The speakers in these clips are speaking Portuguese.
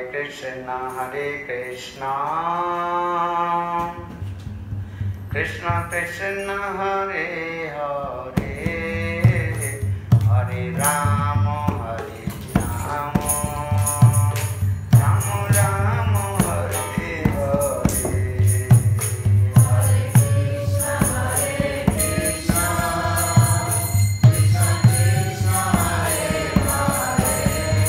कृष्ण कृष्ण कृष्ण हरे हरे हरे राम राम राम हरे हरे हरे कृष्ण कृष्ण कृष्ण हरे हरे हरे राम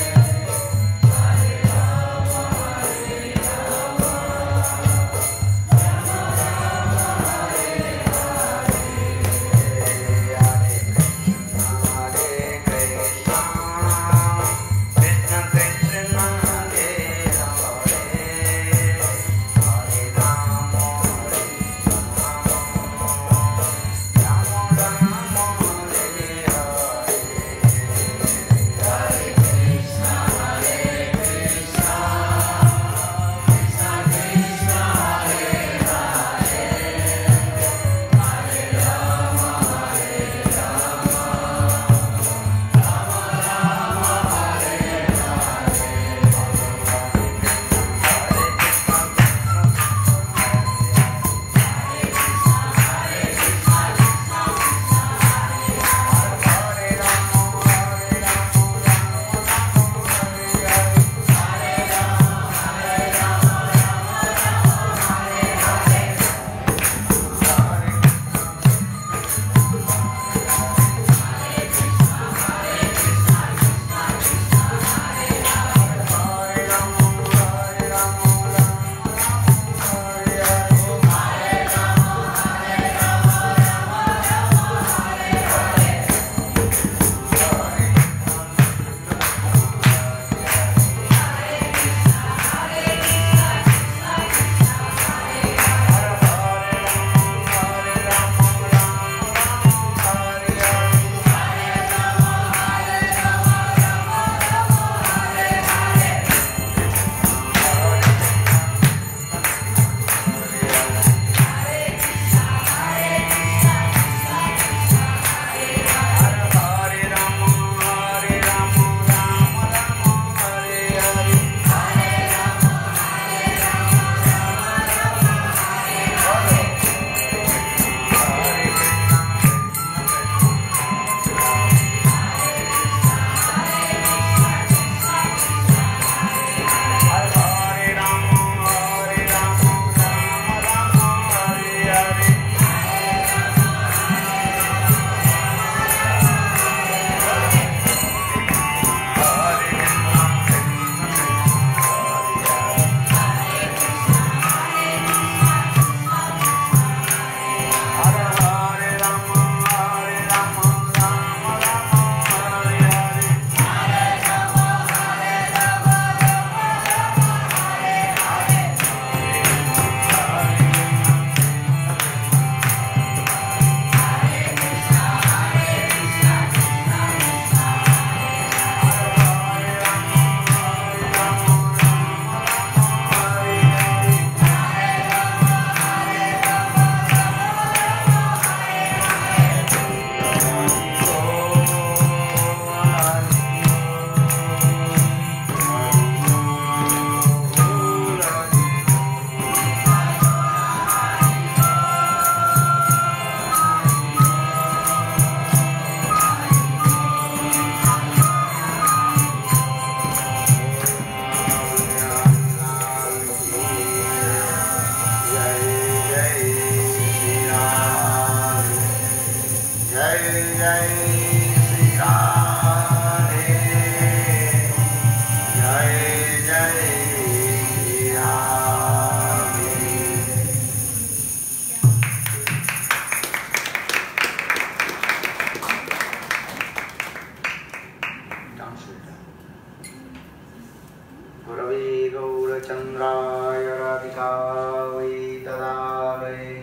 चंद्राय राधिकायै तदालये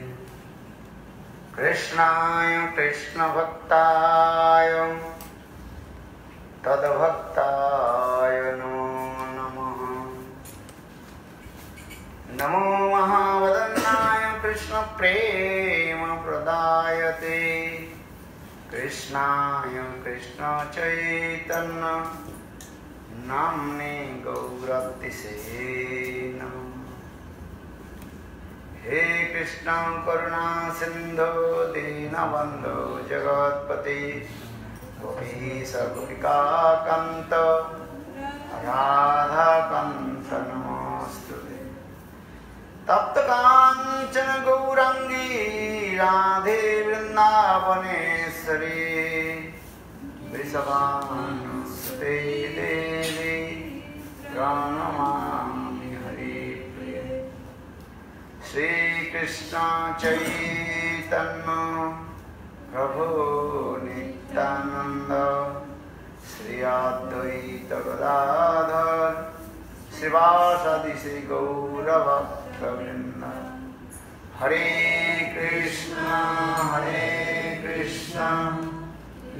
कृष्णाय कृष्णभक्ताय तद्भक्ताय नमो नमः। नमो महावदनाय कृष्ण प्रेम प्रदायते कृष्णाय कृष्ण चैतन्य नाम्ने गौरतिसे नमः। हे कृष्ण करुणा सिंधु दीनबंधु जगत्पति गोपीश गोपिका कांत राधा कांत नमोस्तुते। तप्त कांचन गौरांगी राधे वृंदावनेश्वरी वृषभानुसुते देवी प्रणमामि हरिप्रिये। श्री कृष्ण चैतन्य प्रभु नित्यानंद श्री अद्वैत गदाधर श्रीवासादि श्री गौरभक्तवृंद। हरे कृष्ण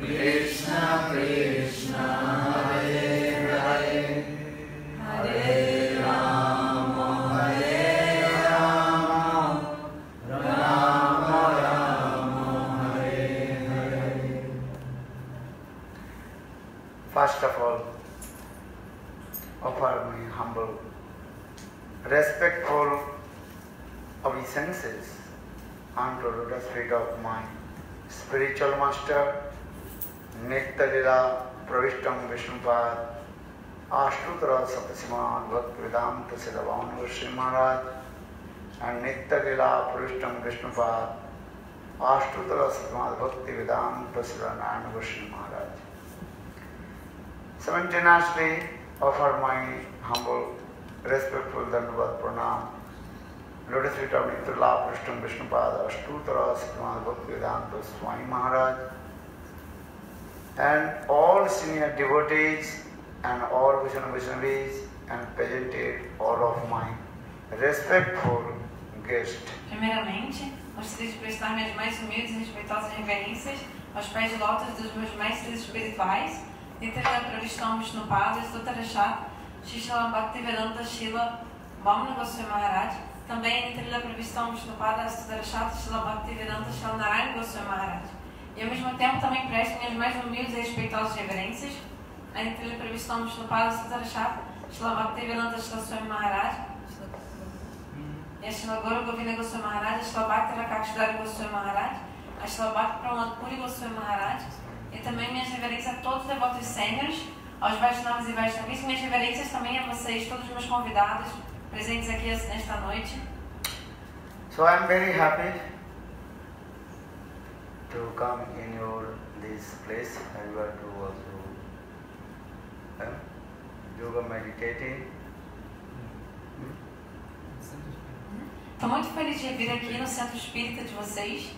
कृष्ण कृष्ण हरे हरे हरे राम राम राम हरे Hare. First of all, offer my humble, respectful obeisances unto the lotus feet of my spiritual master, Nitya Lila Pravishtam Vishnupad, Ashtutra Satasima Bhaktivedanta Siddhavana Goswami Maharaj, and Nitya Lila Pravishtam Vishnupad, Ashtutra Satasima Bhaktivedanta Siddhavana Goswami Maharaj. Simultaneously offer my humble, respectful Dandavat Pranam, lotus feet of Nitya Lila Pravishtam Vishnupad, Ashtutra Satasima Bhaktivedanta Swami Maharaj, and all senior devotees and all Vaishnavis and presented all of my respectful guests. Primeiramente, gostaria de prestar minhas mais humildes e respeitosas reverências aos pés de lótus dos meus mestres espirituais, Nitya Lila Pravishtam Vishnupad, Astuttarashat, Shishla Bhaktivedanta Shila Vamana Goswami Maharaj, também Nitya Lila Pravishtam Vishnupad, Astuttarashat, Shila Bhaktivedanta Shila Narayana Goswami Maharaj. E ao mesmo tempo também presto minhas mais humildes e respeitosas reverências a Nitya Lila Pravishtam Vishnupad, Astuttarashat, Shila Bhaktivedanta Shila Swami Maharaj, e a Shila Guru Govinda Goswami Maharaj, a Shila Bhakti Rakshidhari Goswami Maharaj, a Shila Bhakti Pramod Puri Goswami Maharaj, e também minhas reverências a todos os devotos sêniores, aos Vaishnavas e Vaishnavis, e minhas reverências também a vocês, todos os meus convidados presentes aqui nesta noite. So I am very happy to come in this place. I were to also yoga meditating. Estou muito feliz de vir aqui no Centro Espírita de vocês.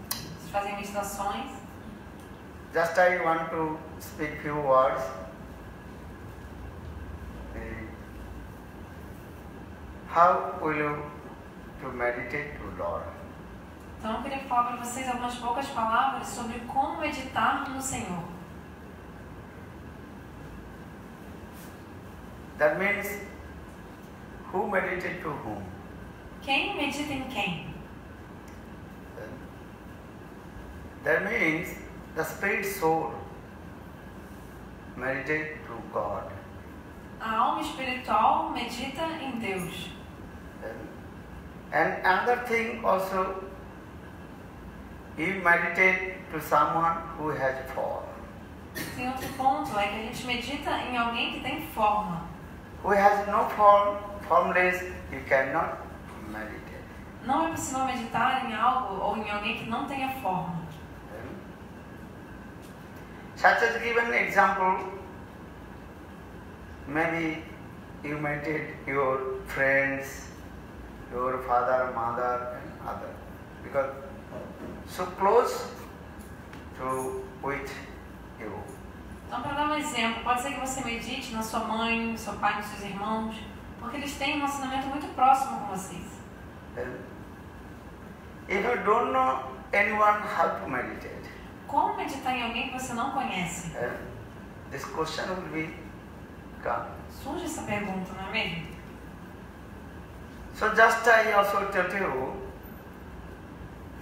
Vocês fazem meditações. Just I want to speak few words. How will you to meditate to Lord? Então eu queria falar para vocês algumas poucas palavras sobre como meditar no Senhor. That means who meditate to whom? Quem medita em quem? That means the spirit soul meditate to God. A alma espiritual medita em Deus. And another thing also, you meditate to someone who has form. Tem outro ponto, é que a gente medita em alguém que tem forma. Who has no form, formless, you cannot meditate. Não é possível meditar em algo ou em alguém que não tenha forma. Such as given example, maybe you meditate your friends, your father, mother, and other, because so close to with you. Então, para dar um exemplo, pode ser que você medite na sua mãe, no seu pai, nos seus irmãos, porque eles têm um relacionamento muito próximo com vocês. If you don't know anyone how to meditate, Como meditar em alguém que você não conhece? this question will be come. Surge essa pergunta, não é mesmo? So just I also tell you,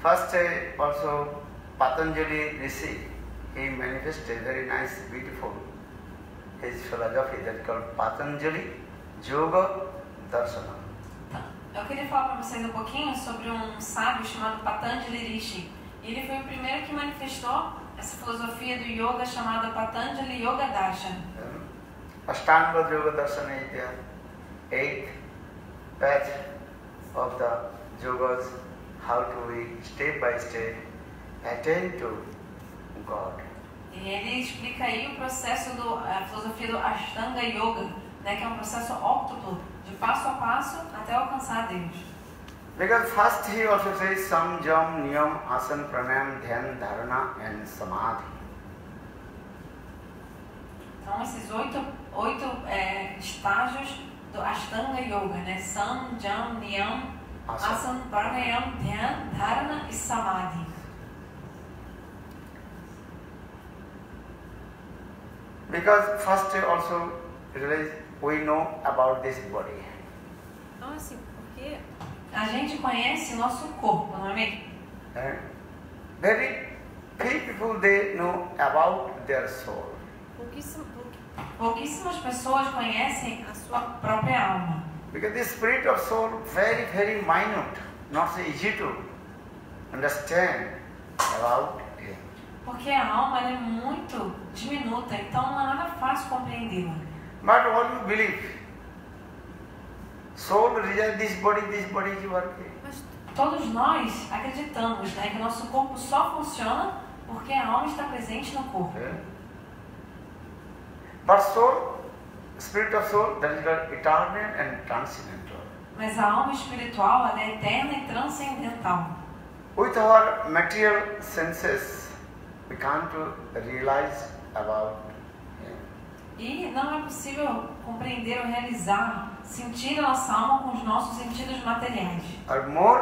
first also Patanjali Rishi, he manifested very nice, beautiful. his philosophy that is called Patanjali Yoga Darshana. Eu queria falar para vocês um pouquinho sobre um sábio chamado Patanjali Rishi. Ele foi o primeiro que manifestou essa filosofia do yoga chamada Patanjali Yoga Darshan. Ashtanga Yoga Darshana is the eighth path of the yogas, how to we step by step attain to God. E ele explica aí o processo a filosofia do Ashtanga Yoga, né, que é um processo óptuplo, de passo a passo até alcançar Deus. Because first he also says Sam, Jam, Niyam, Asan, Pranayam, Dhyan, Dharana and Samadhi. Então esses oito estágios do Ashtanga Yoga, né? Sam, Jam, Niyam, Asan, Pranayam, Dhyan, Dharana e Samadhi. Because first also realize we know about this body. Então assim, porque a gente conhece o nosso corpo, não é mesmo? Very few people they know about their soul. Pouquíssimas pessoas conhecem a sua própria alma. Because the spirit of soul very, very minute, not so easy to understand about it. Porque a alma ela é muito diminuta, então não é nada fácil compreendê-la. But all you believe, soul resides this body is working. Mas todos nós acreditamos, né, que o nosso corpo só funciona porque a alma está presente no corpo. But soul, spirit of soul, that is called eternal and transcendental. Mas a alma espiritual ela é eterna e transcendental. With our material senses, we can't realize about him. E não é possível compreender ou realizar, sentir a nossa alma com os nossos sentidos materiais. Or more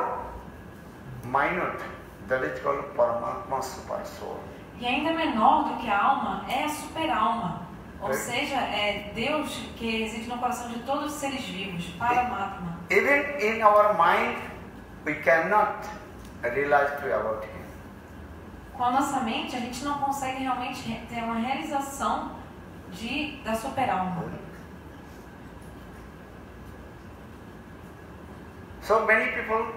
minute, that is called Paramatma Super Soul. E ainda menor do que a alma é a super-alma. Ou seja, é Deus que reside no coração de todos os seres vivos, Paramatma. Even in our mind, we cannot realize about him. Com a nossa mente, a gente não consegue realmente ter uma realização da super-alma. So many people,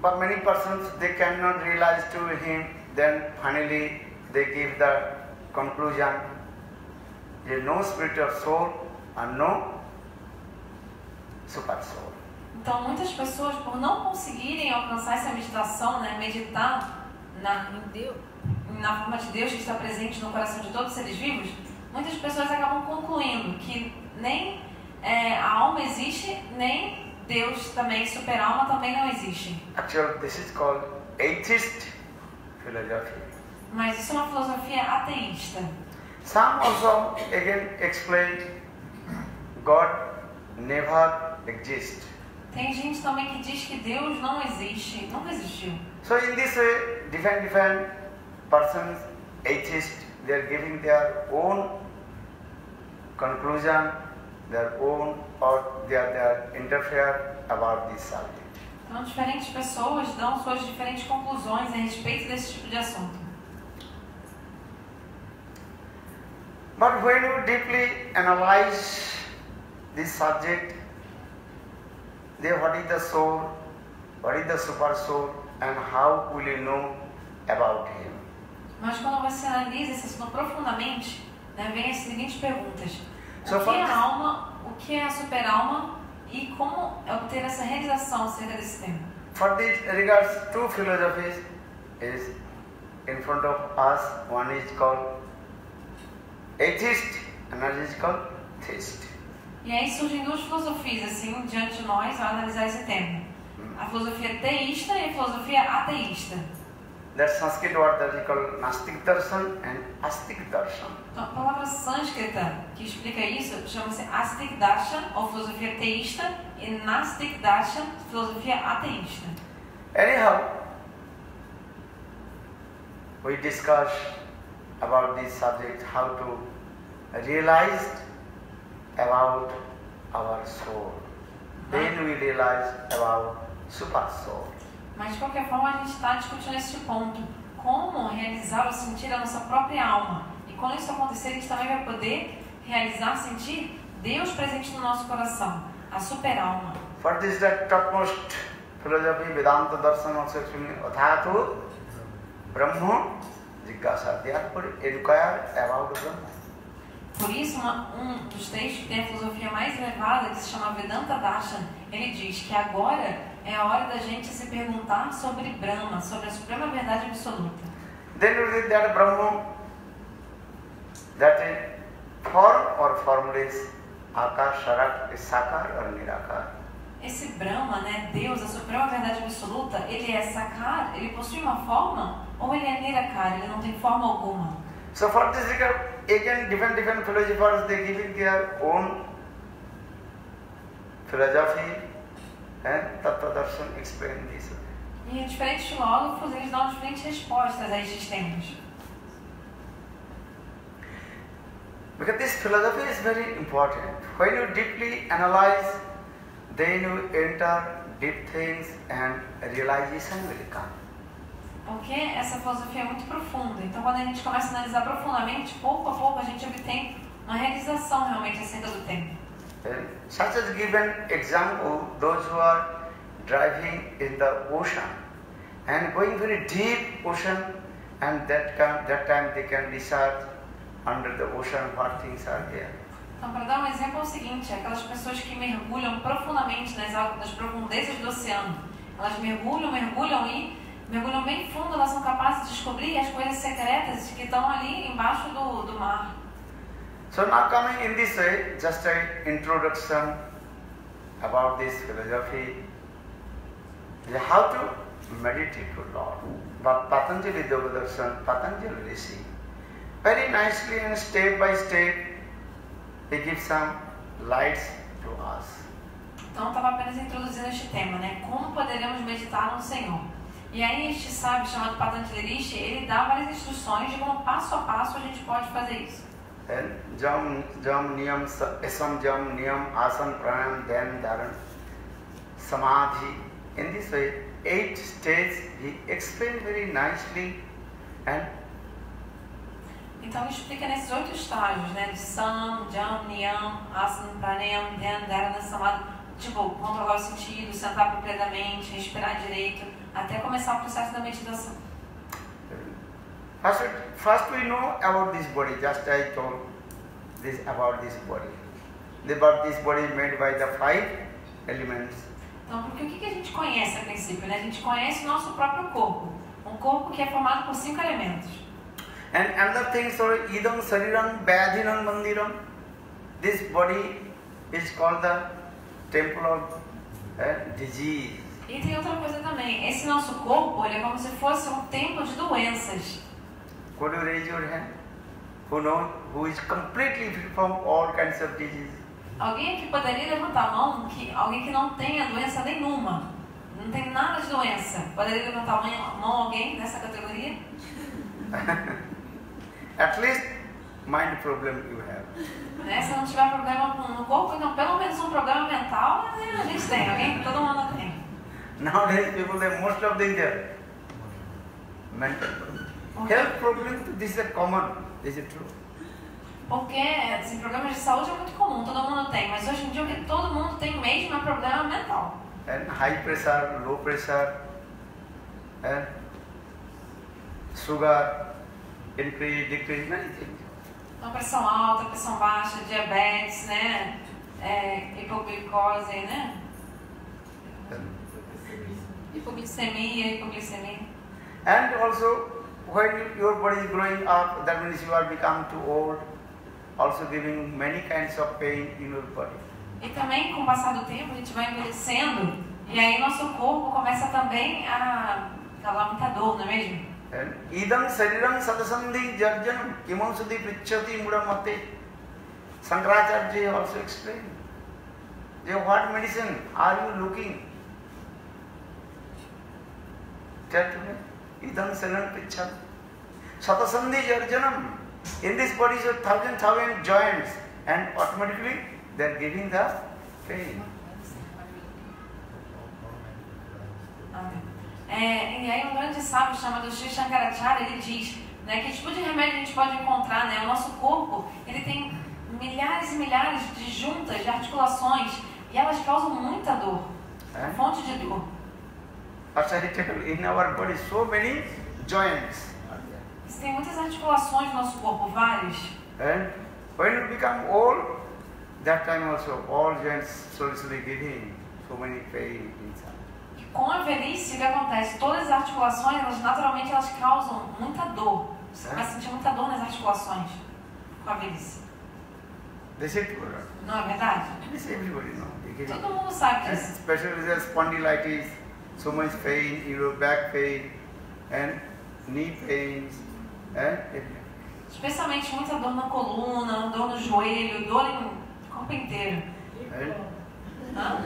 but many persons, they cannot realize to him, then finally they give the conclusion, there is no spirit of soul and no super soul. Então muitas pessoas, por não conseguirem alcançar essa meditação, né, meditar na forma de Deus que está presente no coração de todos os seres vivos, muitas pessoas acabam concluindo que nem a alma existe, nem Deus também, super-alma também não existe. Actually, this is called atheist philosophy. Mas isso é uma filosofia ateísta. Some also again explain God never exists. Tem gente também que diz que Deus não existe, nunca existiu. So in this way, different persons, atheists, they are giving their own conclusion, their own, or they are interfere about this subject. Então diferentes pessoas dão suas diferentes conclusões a respeito desse tipo de assunto. But when you deeply analyze this subject, then what is the soul, what is the super soul, and how will you know about him? Mas quando você analisa esse assunto profundamente, né, vem as seguintes perguntas: So o que é a alma, o que é a super-alma e como obter essa realização acerca desse tema? For this regards, two philosophies is in front of us. One is called atheist, another is called theist. E aí surgem duas filosofias assim diante de nós ao analisar esse tema: a filosofia teísta e a filosofia ateísta. That Sanskrit word that is called Nastik Darshan and Astik Darshan. Então, a palavra sânscrita que explica isso chama-se Astik Darshan, ou filosofia teísta, e Nastik Darshan, filosofia ateísta. Anyhow, we discuss about this subject, how to realize about our soul. Then we realize about super soul. Mas de qualquer forma a gente está discutindo esse ponto. Como realizar ou sentir a nossa própria alma. E quando isso acontecer, a gente também vai poder realizar, sentir Deus presente no nosso coração, a super-alma. For this, the topmost philosophy, Vedanta Darshan also explaining Athatu Brahma Jigyasa. Therefore, inquire about the Brahma. Por isso, dos textos que tem a filosofia mais elevada, que se chama Vedanta Darshan, ele diz que agora é a hora da gente se perguntar sobre Brahma, sobre a suprema verdade absoluta. Then you read that Brahma, that is form or formless, Akar, Sharak, is Sakar or Nirakar. Esse Brahma, né, Deus, a suprema verdade absoluta, ele é Sakar, ele possui uma forma, ou ele é Nirakar, ele não tem forma alguma. So for this regard, again different philosophers, they giving their own philosophy and Tattva Darshan explain this. E diferentes filósofos, eles dão diferentes respostas a estes temas. Because this philosophy is very important. When you deeply analyze, then you enter deep things and realization will come. Porque essa filosofia é muito profunda. Então, quando a gente começa a analisar profundamente, pouco a pouco a gente obtém uma realização realmente acerca do tempo. Such as given example, those who are driving in the ocean and going very deep ocean, and that time they can research under the ocean what things are there. Então, para dar um exemplo, é o seguinte: aquelas pessoas que mergulham profundamente nas profundezas do oceano, elas mergulham e mergulham bem fundo, elas são capazes de descobrir as coisas secretas que estão ali embaixo do mar. So now coming in this way, just an introduction about this philosophy, how to meditate to Lord. But Patanjali Devadarshan, Patanjali Rishi, very nicely and step by step, he gives some lights to us. Então, eu estava apenas introduzindo este tema, né? Como poderemos meditar no Senhor? E aí este sábio chamado Patanjali Rishi, ele dá várias instruções de como passo a passo a gente pode fazer isso. Jam niyam esam jam niyam asan pranayam dhyana dharan samadhi. In this way, 8 stages he explained very nicely and. Então ele explica nesses 8 estágios, né? De Sam, Jam, Niyam, Asana, Pranayam, Dhyana, Dharana, Samadhi. Tipo, controlar o sentido, sentar apropriadamente, respirar direito, até começar o processo da meditação. First we know about this body, just I told this about this body. About this body made by the 5 elements. Então, porque o que a gente conhece a princípio, né? A gente conhece o nosso próprio corpo. Um corpo que é formado por 5 elementos. And another thing, so idam sariram vyadhinam mandiram. This body is called the temple of disease. E tem outra coisa também. Esse nosso corpo, ele é como se fosse um templo de doenças. Could you raise your hand? Who is completely free from all kinds of disease? Alguém aqui poderia levantar a mão, alguém que não tenha doença nenhuma, não tem nada de doença. Poderia levantar a mão alguém nessa categoria? At least mind problem you have. Se não tiver problema no corpo, então pelo menos um problema mental, a gente tem, alguém? Todo mundo tem. Nowadays people have most of them there. Mental problem. Health problem, this is common, this is true. Porque assim, problemas de saúde é muito comum, todo mundo tem, mas hoje em dia o que todo mundo tem mesmo é problema mental. And high pressure, low pressure, and sugar, increase, decrease, many things. Então, pressão alta, pressão baixa, diabetes, né? Hipoglicose, né? Hipoglicemia. And also, when your body is growing up, that means you are become too old, also giving many kinds of pain in your body. E também, com o passar do tempo, a gente vai envelhecendo, e aí nosso corpo começa também a causar muita dor, não é mesmo? Idam sariram sadasandhi jarjanam imam sudhi prichati muramate. Shankaracharya also explained. What medicine are you looking? Tell to me. Idam sariram prichati. Sadasandhi jarjanam. In this body is 1,000 joints, and automatically they are giving the pain. E aí um grande sábio chamado Sri Shankaracharya, ele diz, né, que tipo de remédio a gente pode encontrar, né? O nosso corpo, ele tem milhares e milhares de juntas, de articulações, e elas causam muita dor, fonte de dor. As I tell you, in our body, so many joints are there. Tem muitas articulações no nosso corpo, várias. And when you become old, that time also all joints slowly giving so many pain inside. E com a velhice, o que acontece? Todas as articulações, elas naturalmente elas causam muita dor. Você vai sentir muita dor nas articulações com a velhice. This is true. Não é verdade? This everybody knows. Todo mundo sabe disso. Especially the spondylitis, so much pain, your back pain, and knee pains, and everything. Especialmente muita dor na coluna, dor no joelho, dor no corpo inteiro. Hã?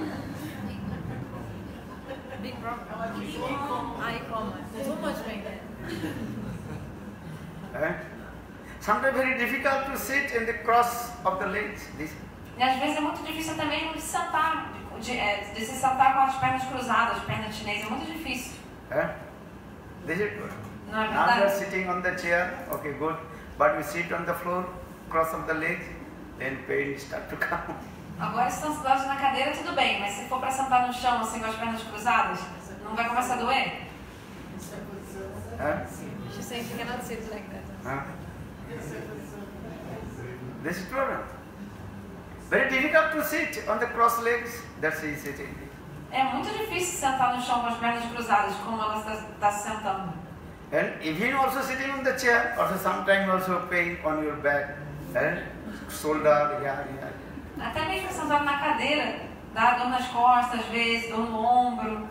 Big problem. Eye coma. Too much pain there. Sometimes very difficult to sit in the cross of the legs. E às vezes é muito difícil até mesmo de sentar, de se sentar com as pernas cruzadas, pernas chinesas, é muito difícil. This is good. Não é Now you are verdade? sitting on the chair, okay, good. But you sit on the floor, cross of the legs, then pain start to come. Agora se estão sentados na cadeira, tudo bem, mas se for para sentar no chão assim com as pernas cruzadas, não vai começar a doer? She's saying she cannot sit like that. This is problem. Very difficult to sit on the cross legs. That's she is sitting. É muito difícil sentar no chão com as pernas cruzadas, como ela está se sentando. And even also sitting on the chair, also sometimes also pain on your back, shoulder, yeah. Até mesmo sentado na cadeira, dá dor nas costas, às vezes, dor no ombro.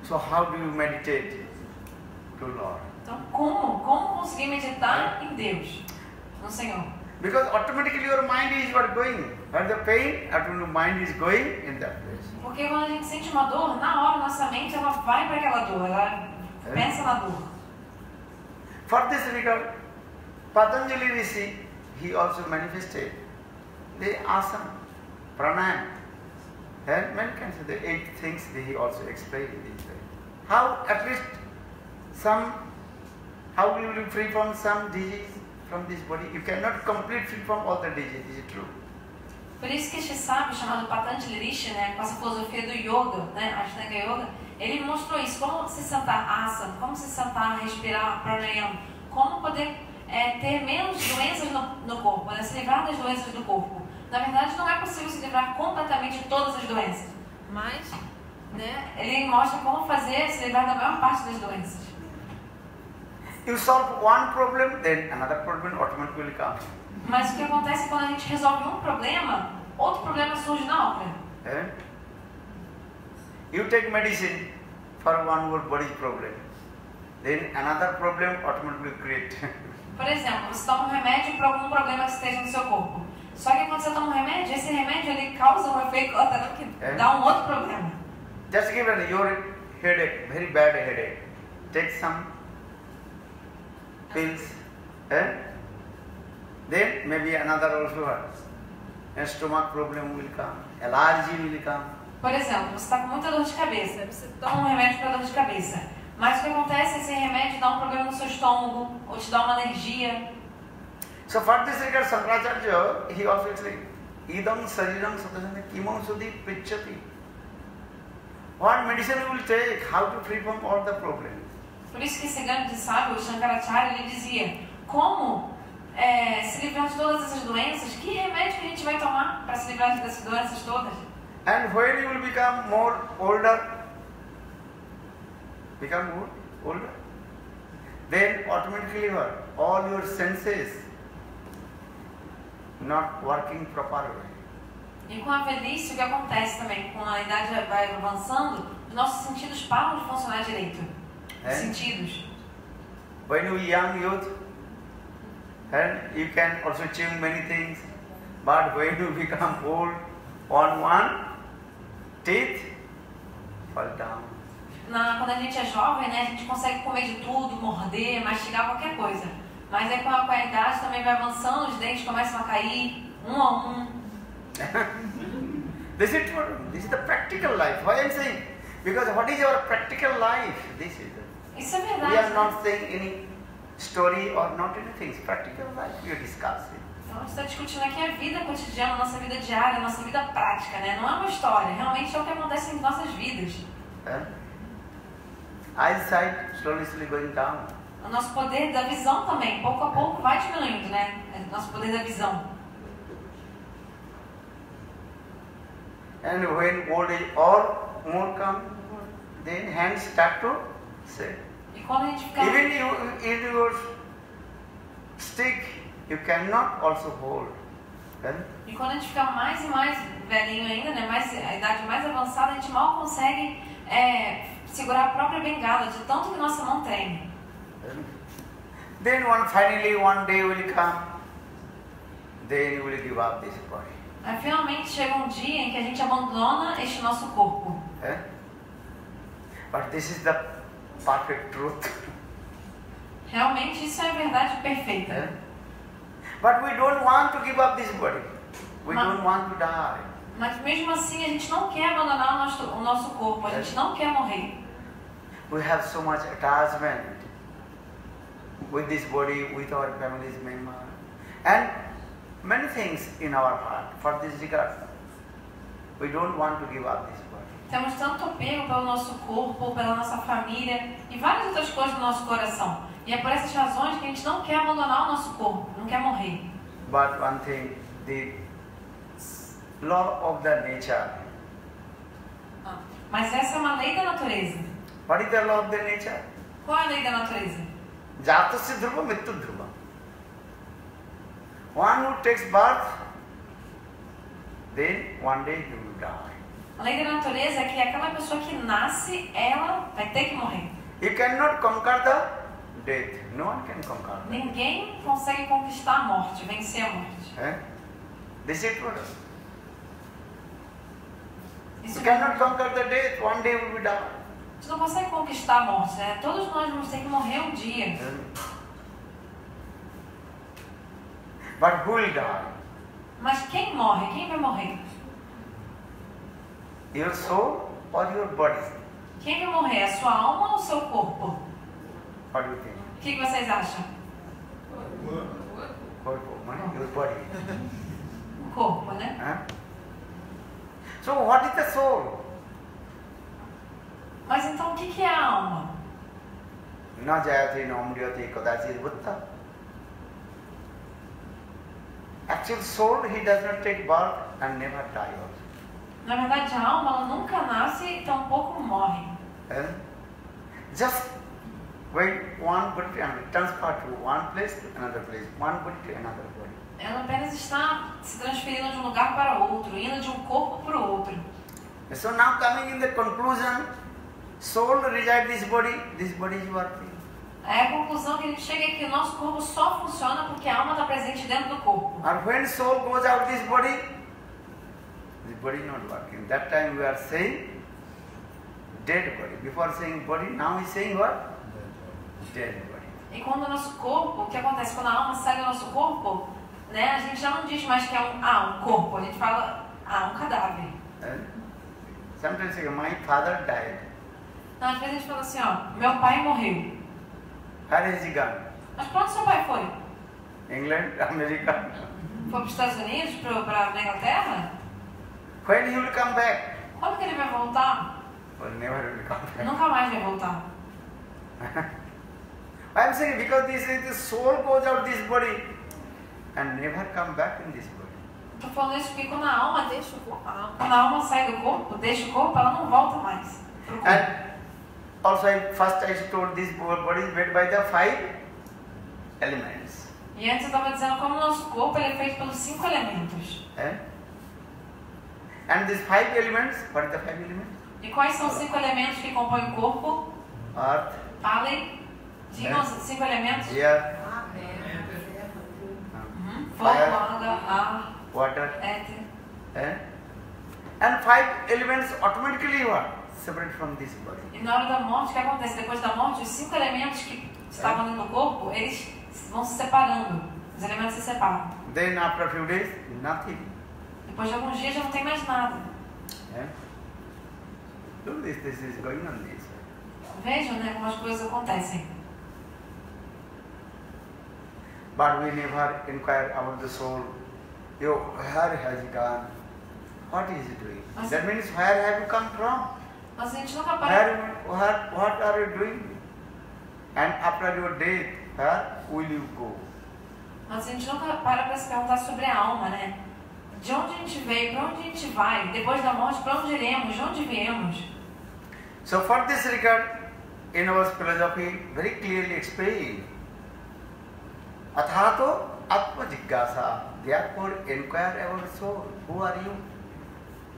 So how do you meditate to Lord? Então, como conseguir meditar em Deus, no Senhor? Because automatically your mind is going. Where the pain, automatically mind is going in that place. Porque quando a gente sente uma dor, na hora nossa mente ela vai para aquela dor, ela pensa na dor. For this regard, Patanjali Rishi, he also manifested the asana, pranayama, and many kinds of the 8 things that he also explained in this way. How at least how will you be free from some disease from this body? You cannot complete free from all the disease, is it true? Por isso que este sábio chamado Patanjali Rishi, né, com essa filosofia do yoga, né, Ashtanga Yoga, ele mostrou isso, como se sentar asana, como se sentar, respirar, pranayama, como poder ter menos doenças no corpo, né, se livrar das doenças do corpo. Na verdade, não é possível se livrar completamente de todas as doenças, mas né, ele mostra como fazer se livrar da maior parte das doenças. You solve one problem, then another problem automatically will come. Mas o que acontece quando a gente resolve um problema, outro problema surge na outra. You take medicine for one more body problem, then another problem automatically create. Por exemplo, você toma um remédio para algum problema que esteja no seu corpo. Só que quando você toma um remédio, esse remédio ele causa um efeito colateral que dá um outro problema. Just give your headache, very bad headache. Take some pills, then maybe another also hurts. And stomach problem will come, allergy will come. Por exemplo, você está com muita dor de cabeça, você toma um remédio para dor de cabeça. Mas o que acontece é esse remédio dá um problema no seu estômago, ou te dá uma alergia. So for this regard, Shankaracharya, he also explained, idam sariram sadasana imam sudhi prichati. What medicine we will take, how to free from all the problems. Por isso que esse grande sábio, o Shankaracharya, ele dizia, como se livrar de todas essas doenças, que remédio que a gente vai tomar para se livrar dessas doenças todas? And when you will become more older, then automatically what? All your senses not working properly. E com a velhice, o que acontece também, com a idade vai avançando, os nossos sentidos param de funcionar direito. Sentidos. When you are young youth, and you can also achieve many things, but when you become old, one teeth fall down. Quando a gente é jovem, né, a gente consegue comer de tudo, morder, mastigar qualquer coisa. Mas aí com a idade também vai avançando, os dentes começam a cair, um a um. This is the practical life. Why I am saying? Because what is our practical life? This is Isso é We are verdade. not saying any story or not anything. It's practical life we are discussing. Então, a gente está discutindo aqui a vida cotidiana, nossa vida diária, nossa vida prática, né? Não é uma história, realmente é o que acontece em nossas vidas. Eyesight slowly going down. O nosso poder da visão também, pouco a pouco, vai diminuindo, né? Nosso poder da visão. And when old age or more come, then hands start to say. E quando a gente fica... Even your stick, you cannot also hold. E quando a gente fica mais e mais velhinho ainda, né? A idade mais avançada, a gente mal consegue segurar a própria bengala, de tanto que nossa mão treme. Then finally one day will come, then you will give up this body. Aí finalmente chega um dia em que a gente abandona este nosso corpo. But this is the perfect truth. Realmente isso é a verdade perfeita. But we don't want to give up this body. We don't want to die. Mas mesmo assim a gente não quer abandonar o nosso corpo, a gente não quer morrer. We have so much attachment with this body, with our family's member, and many things in our heart for this regard. We don't want to give up this body. Temos tanto apego pelo nosso corpo, pela nossa família e várias outras coisas no nosso coração. E é por essas razões que a gente não quer abandonar o nosso corpo, não quer morrer. But one thing, the law of the nature. Mas essa é uma lei da natureza. What is the law of the nature? Qual é a lei da natureza? Jatasya dhruva mrityu dhruva. One who takes birth, then one day he will die. A lei da natureza é que aquela pessoa que nasce, ela vai ter que morrer. You cannot conquer the death. No one can conquer that. Ninguém consegue conquistar a morte, vencer a morte. This is true. Isso You cannot conquer the death. One day we will die. A gente não consegue conquistar a morte, né? Todos nós vamos ter que morrer um dia. But who will die? Mas quem morre? Quem vai morrer? Your soul or your body? Quem vai morrer? A sua alma ou o seu corpo? What do you think? O que vocês acham? Corpo, your body. O corpo, né? So what is the soul? Mas então o que é a alma? Na jayati na umriyati kadachit butta. Actual soul, he does not take birth and never die also. Na verdade, a alma ela nunca nasce e tampouco morre. Just when one body transfer to one place to another place, one body to another body. Ela apenas está se transferindo de um lugar para outro, indo de um corpo para o outro. So now coming in the conclusion, soul resides this body is working. É a conclusão que a gente chega é que o nosso corpo só funciona porque a alma está presente dentro do corpo. And when soul goes out this body is not working. That time we are saying dead body. Before saying body, now we saying what? Dead body. E quando o nosso corpo, o que acontece quando a alma sai do nosso corpo, né? A gente já não diz mais que é um corpo, a gente fala um cadáver. Sometimes say, my father died. Não, às vezes a gente fala assim, ó, meu pai morreu. Where is he gone? Mas para onde seu pai foi? England, America. Foi para os Estados Unidos, para a Inglaterra? When he will come back? Quando que ele vai voltar? Well, never will come back. Nunca mais vai voltar. I am saying because the soul goes out this body and never come back in this body. Estou falando isso porque quando a alma deixa o corpo, quando a alma sai do corpo, deixa o corpo, ela não volta mais. And also, first I told this body is made by the 5 elements. E antes eu estava dizendo como o nosso corpo ele é feito pelos 5 elementos. And these 5 elements, what are the 5 elements? E quais são os 5 elementos que compõem o corpo? Earth. Falem. Digam os 5 elementos. Air. Fogo, água, ar, water. éter. And 5 elements automatically what? Separate from this body. E na hora da morte, o que acontece? Depois da morte, os 5 elementos que estavam dentro do corpo, eles vão se separando. Os elementos se separam. Then after a few days, nothing. Depois de alguns dias já não tem mais nada. Look, this is going on this. Vejam, né, como as coisas acontecem. but we never inquire about the soul. Yo, where has he gone? What is he doing? That means where have you come from? Mas a gente nunca para. What are you doing? And after your death, where will you go? Mas a gente nunca para se perguntar sobre a alma, né? De onde a gente veio, para onde a gente vai? Depois da morte, para onde iremos? De onde viemos? So for this regard, in our philosophy, very clearly explained, Athato Atma Jigyasa, therefore inquire about soul. Who are you?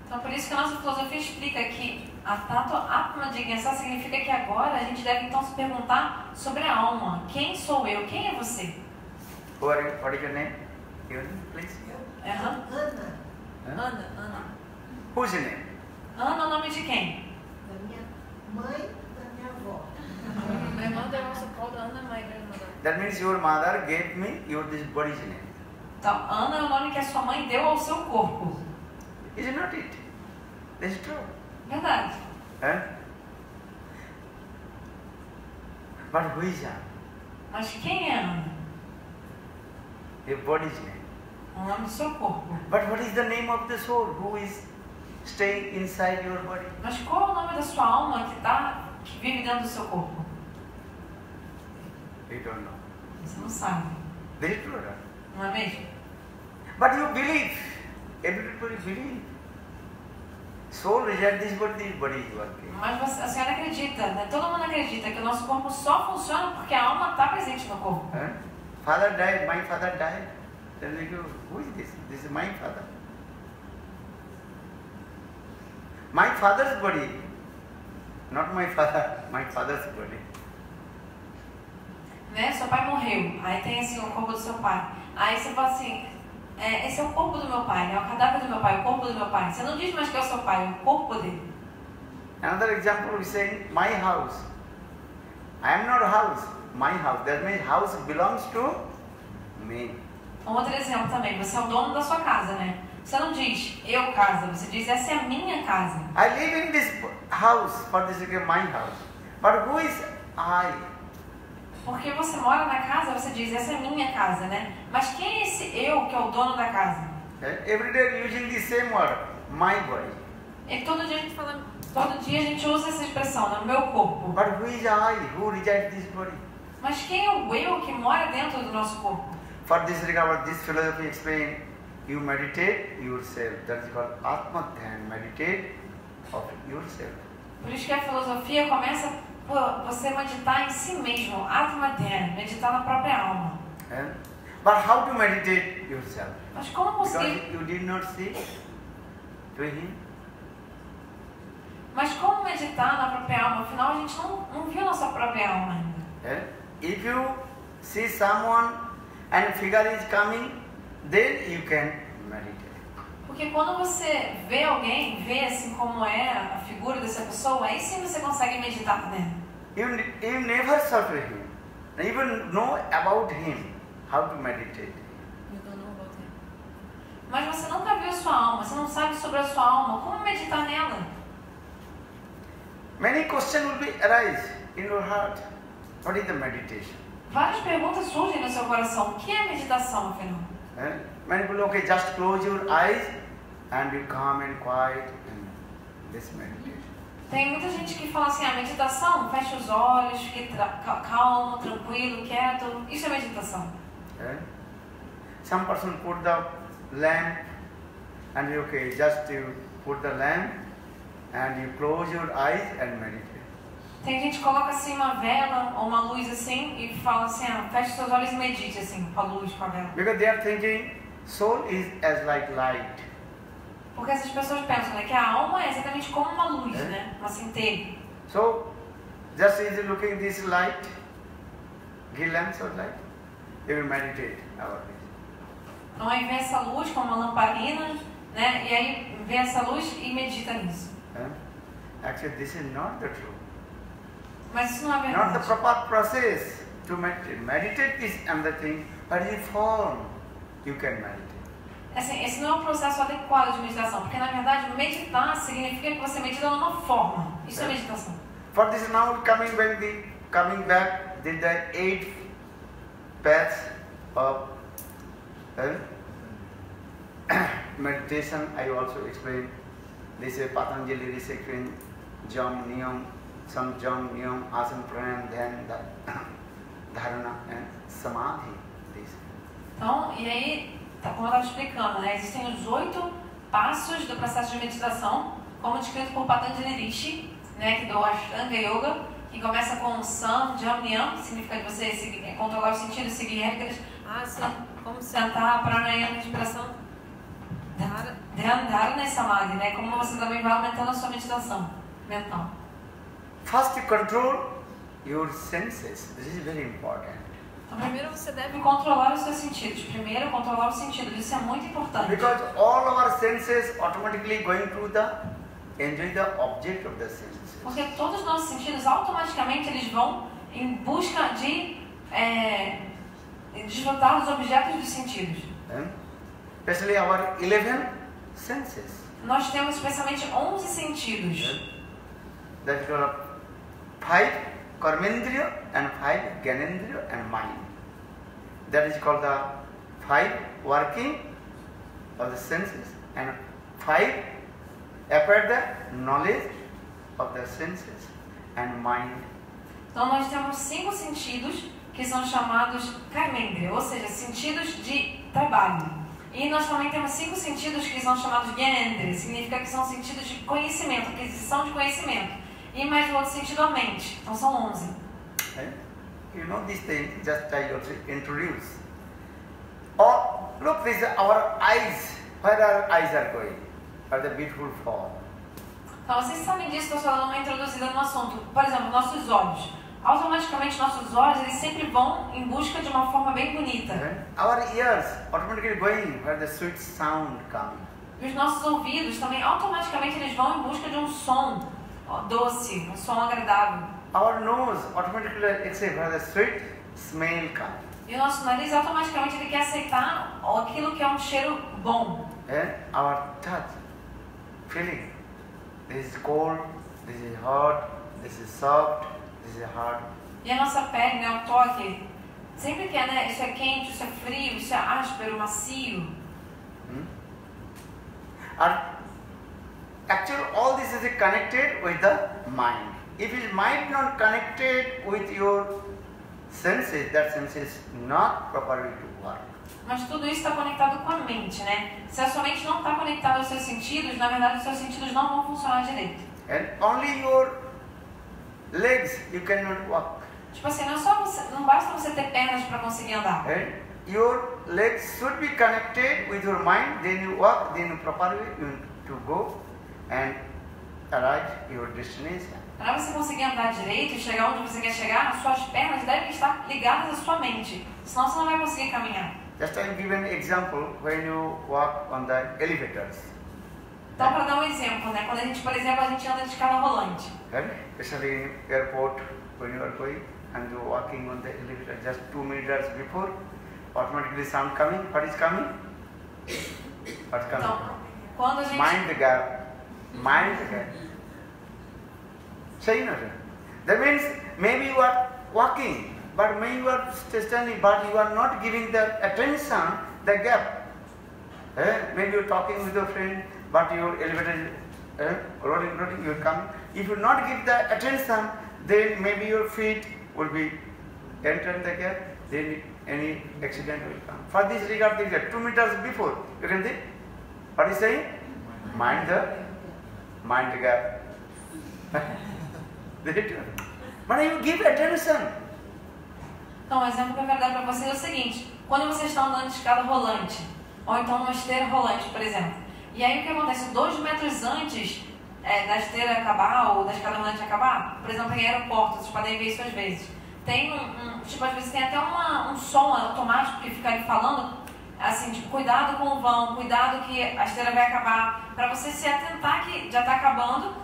Então por isso que a nossa filosofia explica que Atato Atma Jigyasa significa que agora a gente deve então se perguntar sobre a alma. Quem sou eu? Quem é você? Who are you? What is your name? Your name, please. Ana. Ana. Whose name? Ana é o nome de quem? Da minha mãe, da minha avó. My mother also called Anna my grandmother. That means your mother gave me your this body's name. Então, Ana é o nome que a sua mãe deu ao seu corpo. Is it not it? This is true. Verdade. But who is Anna? Mas quem é Ana? Your body's name. O nome do seu corpo. But what is the name of the soul who is staying inside your body? Mas qual é o nome da sua alma que vive dentro do seu corpo? You don't know. Você não sabe. This is true. Right? Não é mesmo? But you believe. Everybody believe. Soul resides this body is working. Mas a senhora acredita, né? Todo mundo acredita que o nosso corpo só funciona porque a alma está presente no corpo. Father died, my father died. Then they go, who is this? This is my father. My father's body, not my father, my father's body. Né? Seu pai morreu, aí tem assim o corpo do seu pai. Aí você fala assim, esse é o corpo do meu pai, é o cadáver do meu pai, o corpo do meu pai. Você não diz mais que é o seu pai, é o corpo dele. Another example is saying, my house. I am not a house, my house. That means house belongs to me. Um outro exemplo também, você é o dono da sua casa, né? Você não diz, eu casa, você diz, essa é a minha casa. I live in this house, for this is my house. But who is I? Porque você mora na casa, você diz, essa é a minha casa, né? Mas quem é esse eu que é o dono da casa? Every day using the same word, my body. E todo dia a gente usa essa expressão, no meu corpo. But who is I? Who resides this body? Mas quem é o eu que mora dentro do nosso corpo? For this regard, this philosophy explains, you meditate yourself. That is called Atma Dhyan, meditate of yourself. Por isso que a filosofia começa por você meditar em si mesmo, Atma Dhyan, meditar na própria alma. But how to meditate yourself? Mas como conseguir? Because you did not see to him. Mas como meditar na própria alma? Afinal, a gente não viu nossa própria alma ainda. If you see someone and figure is coming, then you can meditate. Porque quando você vê alguém, vê assim como é a figura dessa pessoa, aí sim você consegue meditar nele. You never saw to him, even know about him, how to meditate. You don't know about him. Mas você nunca viu a sua alma, você não sabe sobre a sua alma, como meditar nela? Many questions will be arise in your heart. What is the meditation? Várias perguntas surgem no seu coração. O que é meditação, afinal? Many people, okay, just close your eyes and be calm and quiet in this meditation. Tem muita gente que fala assim, a meditação, fecha os olhos, fique calmo, tranquilo, quieto. Isso é meditação. Some person put the lamp and you, okay, just you put the lamp and you close your eyes and meditate. Tem gente que coloca assim uma vela ou uma luz assim e fala assim, feche seus olhos e medite assim, com a luz, com a vela. Because they are thinking soul is as like light. Porque essas pessoas pensam, né, que a alma é exatamente como uma luz, né, uma centelha. So, just as you looking this light, give lamps of light, you will meditate about this. Então aí vem essa luz como uma lamparina, né, e aí vem essa luz e medita nisso. Actually, this is not the truth. Mas isso não é Not the verdade. proper process to meditate. Meditate is another thing, but in form you can meditate. Assim, esse não é um processo adequado de meditação, porque na verdade meditar significa que você medita numa forma. Isso é meditação. For this now coming back, the 8 paths of meditation. I also explained this is Patanjali Rishi explained Jam Niyam, some Jam Niyam, Asana Pranayama, Dhyana, Dharana and Samadhi. Então, e aí, como eu estava explicando, né? Existem os 8 passos do processo de meditação, como descrito por Patanjali Rishi, né? Que do Ashtanga Yoga, que começa com Sam, Jam, Niyam, que significa de você seguir, controlar os sentidos, seguir regras, como sentar, pranayama, respiração, dhyana e samadhi, né? Como você também vai aumentando a sua meditação mental. First, you control your senses. This is very important. Então, primeiro você deve controlar os seus sentidos. Primeiro, controlar os sentidos. Isso é muito importante. Because all our senses automatically going to enjoy the object of the senses. Porque todos os nossos sentidos automaticamente eles vão em busca de desfrutar dos objetos dos sentidos. Especially our 11 senses. Nós temos especialmente 11 sentidos. That is called 5 Karmendriya and 5 Gyanendriya and mind. That is called the 5 working of the senses and 5 acquire the knowledge of the senses and mind. Então nós temos 5 sentidos que são chamados Karmendriya, ou seja, sentidos de trabalho. E nós também temos 5 sentidos que são chamados Gyanendriya, significa que são sentidos de conhecimento, aquisição de conhecimento. E mais o outro sentido, a mente. Então são 11. You know this thing, just I also introduce. Oh, look, this is our eyes. Where our eyes are going? Are the beautiful form. Então vocês sabem disso, estou só dando uma introduzida no assunto. Por exemplo, nossos olhos. Automaticamente nossos olhos, eles sempre vão em busca de uma forma bem bonita. Our ears automatically going where the sweet sound comes. E os nossos ouvidos também, automaticamente, eles vão em busca de um som doce, um som agradável. Our nose automatically accepts where the sweet smell comes. E o nosso nariz automaticamente ele quer aceitar aquilo que é um cheiro bom. And our touch, feeling, this is cold, this is hot, this is soft, this is hard. E a nossa pele, né, o toque, sempre que é, né, isso é quente, isso é frio, isso é áspero, macio. Actually, all this is connected with the mind. If your mind not connected with your senses, that sense is not properly to work. Mas tudo isso está conectado com a mente, né? Se a sua mente não está conectada aos seus sentidos, na verdade os seus sentidos não vão funcionar direito. And only your legs you cannot walk. Tipo assim, não, não basta você ter pernas para conseguir andar. And your legs should be connected with your mind, then you walk, then you properly you to go and arrive your destination. Para você conseguir andar direito e chegar onde você quer chegar, as suas pernas devem estar ligadas à sua mente. Senão você não vai conseguir caminhar. Just I'll give an example when you walk on the elevators. Então, para dar um exemplo, né? Quando a gente, por exemplo, a gente anda de escada rolante. Especially in airport, when you are going and you are walking on the elevator just 2 meters before, automatically sound coming. What is coming? What's coming? Então, quando a gente... Mind the gap. Mind the gap. Say nothing. That means maybe you are walking, but maybe you are standing, but you are not giving the attention, the gap. Maybe you are talking with your friend, but your elevator is rolling, you are coming. If you not give the attention, then maybe your feet will be entering the gap, then any accident will come. For this regard, 2 meters before, you can see, what is saying? Mind the gap. But you give attention. Então, um exemplo que eu quero dar para vocês é o seguinte. Quando vocês estão andando de escada rolante, ou então numa esteira rolante, por exemplo, e aí o que acontece? 2 metros antes da esteira acabar, ou da escada rolante acabar, por exemplo, em aeroporto, vocês podem ver isso às vezes, tem tipo, às vezes tem até um som automático que fica ali falando, assim, tipo, cuidado com o vão, cuidado que a esteira vai acabar, para você se atentar que já está acabando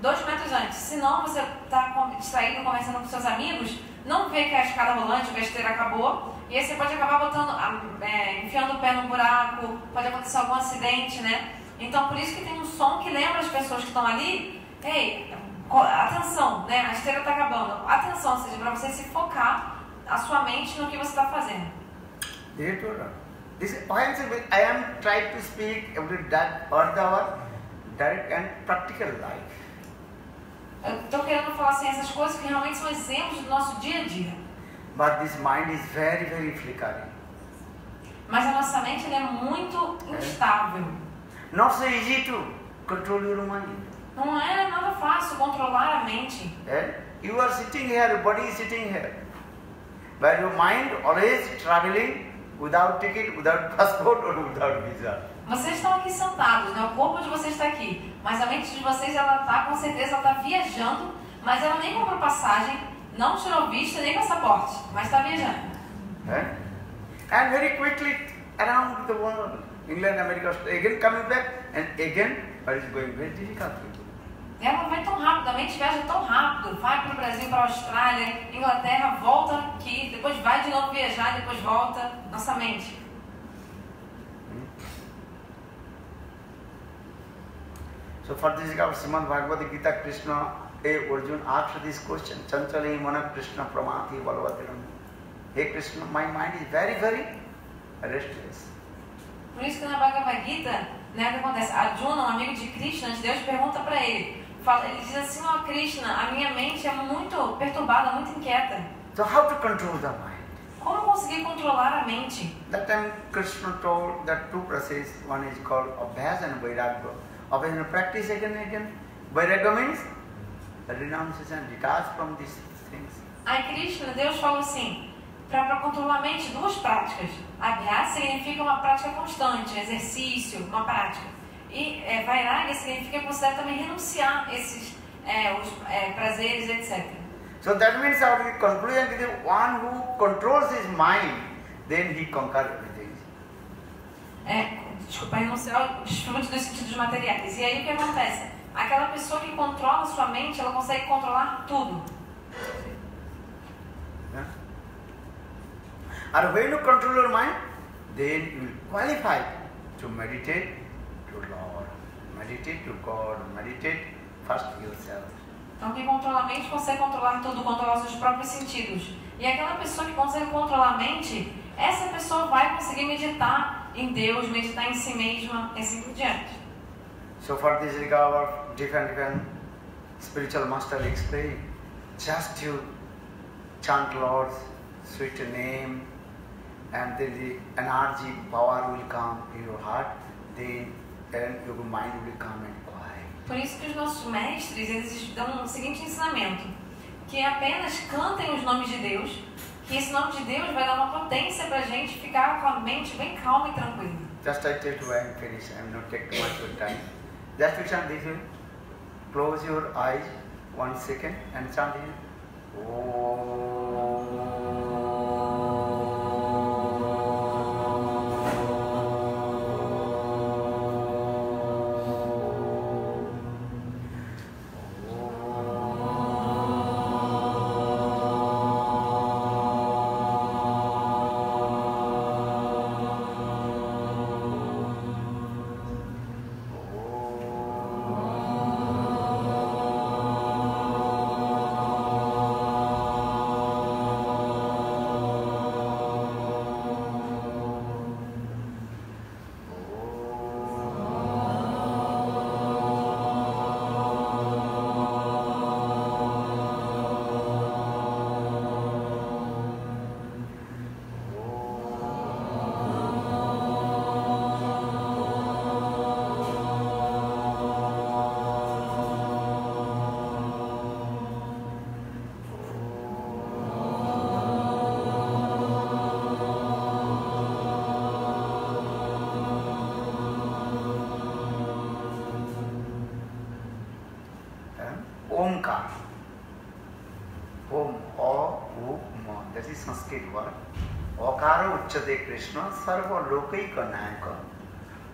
2 metros antes. Senão você está distraído, conversando com seus amigos, não vê que a escada rolante, que a esteira acabou, e aí você pode acabar enfiando o pé num buraco, pode acontecer algum acidente, né? Então, por isso que tem um som que lembra as pessoas que estão ali, ei, atenção, né? A esteira está acabando. Atenção, ou seja, para você se focar a sua mente no que você está fazendo. They told her. This is why I am trying to speak about that or our direct and practical life. Eu estou querendo falar assim, essas coisas que realmente são exemplos do nosso dia a dia. But this mind is very, very flickering. Mas a nossa mente ela é muito instável. Not so easy to control your mind. Não é nada fácil controlar a mente. You are sitting here, your body is sitting here. But your mind always traveling without ticket, without passport or without visa. Vocês estão aqui sentados, né? O corpo de vocês está aqui. Mas a mente de vocês, ela está, com certeza, ela está viajando. Mas ela nem comprou passagem, não tirou visto, nem passaporte. Mas está viajando. And very quickly around the world, England, America, again coming back, and again it is going very difficult. Ela vai tão rapidamente, viaja tão rápido. Vai para o Brasil, para a Austrália, Inglaterra, volta aqui, depois vai de novo viajar, depois volta. Nossa mente. So for this, Srimad Bhagavad Gita, Krishna, Arjuna asked this question, Chanchali Mana Krishna Pramati Balvatiram. Hey Krishna, my mind is very, very restless. Por isso que na Bhagavad Gita, né, o que acontece? Arjuna, um amigo de Krishna, Deus pergunta para ele. Ele diz assim, ó Krishna, a minha mente é muito perturbada, muito inquieta. So how to control the mind? Como conseguir controlar a mente? That time Krishna told that two processes, one is called Abhyas and Vairagya. Abhyas practice again and again. Vairagya means renunciation, detach from these things. Aí Krishna, Deus falou assim, para controlar a mente, duas práticas. Abhyas significa uma prática constante, exercício, uma prática. E Vairagya significa que você deve também renunciar esses prazeres, etc. So that means our conclusion is the one who controls his mind, then he conquers everything. Desculpa, renunciar os frutos dos sentidos materiais. E aí o que acontece? Aquela pessoa que controla a sua mente, ela consegue controlar tudo. And when you control your mind, then you will qualify to meditate to Lord, meditate to God, meditate first yourself. Então quem controla a mente consegue controlar tudo, controlar os seus próprios sentidos. E aquela pessoa que consegue controlar a mente, essa pessoa vai conseguir meditar em Deus, meditar em si mesma e assim por diante. So for this regard, different spiritual master explain, just you chant Lord's sweet name, and then the energy, power will come in your heart, then your mind will come and quiet. Por isso que os nossos mestres, eles dão o seguinte ensinamento, que apenas cantem os nomes de Deus, que esse nome de Deus vai dar uma potência para a gente ficar com a mente bem calma e tranquila. Just I tell you I am finished, I am not take too much of time. Just you chant this way, close your eyes 1 second and chant this. Omkar. Om, O, U, Ma. That is Sanskrit word. Okaro uchate Krishna sarva lokaika nayaka.